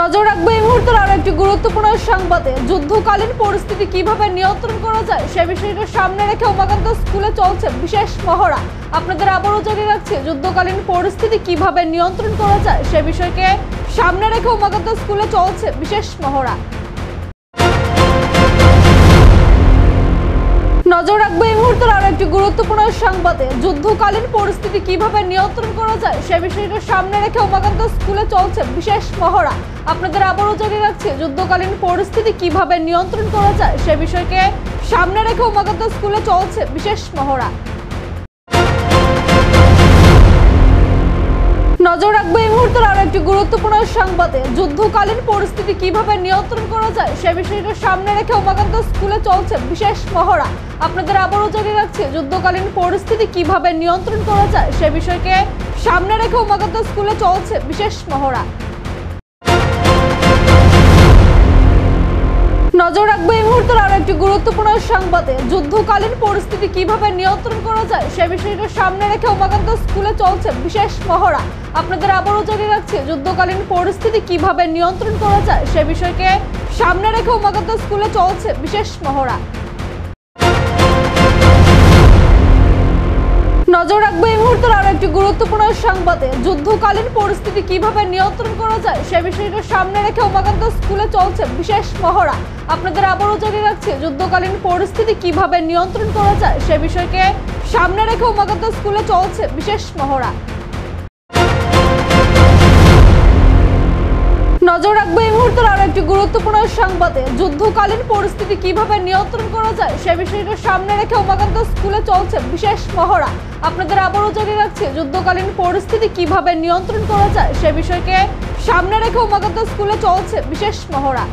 নজর রাখবো এই মুহূর্তের আরো একটি গুরুত্বপূর্ণ সংবাদে। যুদ্ধকালীন পরিস্থিতি কিভাবে নিয়ন্ত্রণ করা যায় সে বিষয়কে সামনে রেখে উমাকান্ত স্কুলে চলছে বিশেষ মহড়া। আপনাদের আবারও জানিয়ে রাখছি, যুদ্ধকালীন পরিস্থিতি কিভাবে নিয়ন্ত্রণ করা যায় সে বিষয়কে সামনে রেখে উমাকান্ত স্কুলে চলছে বিশেষ মহড়া। নজর রাখবো এই মুহূর্তের আরো একটি গুরুত্বপূর্ণ সংবাদে। যুদ্ধকালীন পরিস্থিতি কিভাবে নিয়ন্ত্রণ করা যায় সে বিষয়কে সামনে রেখে উমাকান্ত স্কুলে চলছে বিশেষ মহড়া। আপনাদের আবারও জানিয়ে রাখছি, যুদ্ধকালীন পরিস্থিতি কিভাবে নিয়ন্ত্রণ করা যায় সে বিষয়কে সামনে রেখে উমাকান্ত স্কুলে চলছে বিশেষ মহড়া। নজর রাখবো এই মুহূর্তের আরো একটি গুরুত্বপূর্ণ সংবাদে। যুদ্ধকালীন পরিস্থিতি কিভাবে নিয়ন্ত্রণ করা যায় সে বিষয়কে সামনে রেখে উমাকান্ত স্কুলে চলছে বিশেষ মহড়া। আপনাদের আবারও জানিয়ে রাখছি, যুদ্ধকালীন পরিস্থিতি কিভাবে নিয়ন্ত্রণ করা যায় সে বিষয়কে সামনে রেখে উমাকান্ত স্কুলে চলছে বিশেষ মহড়া। নজর রাখবো এই মুহূর্তের আরো একটি গুরুত্বপূর্ণ সংবাদে। যুদ্ধকালীন পরিস্থিতি কিভাবে নিয়ন্ত্রণ করা যায় সে বিষয়কে সামনে রেখে উমাকান্ত স্কুলে চলছে বিশেষ মহড়া। আপনাদের আবারও জানিয়ে রাখছি, যুদ্ধকালীন পরিস্থিতি কিভাবে নিয়ন্ত্রণ করা যায় সে বিষয়কে সামনে রেখে উমাকান্ত স্কুলে চলছে বিশেষ মহড়া। নজর রাখবো এই মুহূর্তের আরো একটি গুরুত্বপূর্ণ সংবাদে। যুদ্ধকালীন পরিস্থিতি কিভাবে নিয়ন্ত্রণ করা যায় সে বিষয়কে সামনে রেখে উমাকান্ত স্কুলে চলছে বিশেষ মহড়া। আপনাদের আবারও জানিয়ে রাখছি, যুদ্ধকালীন পরিস্থিতি কিভাবে নিয়ন্ত্রণ করা যায় সে বিষয়কে সামনে রেখে উমাকান্ত স্কুলে চলছে বিশেষ মহড়া। নজর রাখবো এই মুহূর্তের আরো একটি গুরুত্বপূর্ণ সংবাদে। যুদ্ধকালীন পরিস্থিতি কিভাবে নিয়ন্ত্রণ করা যায় সে বিষয়কে সামনে রেখে উমাকান্ত স্কুলে চলছে বিশেষ মহড়া। আপনাদের আবারও জানিয়ে রাখছি, যুদ্ধকালীন পরিস্থিতি কিভাবে নিয়ন্ত্রণ করা যায় সে বিষয়কে সামনে রেখে উমাকান্ত স্কুলে চলছে বিশেষ মহড়া।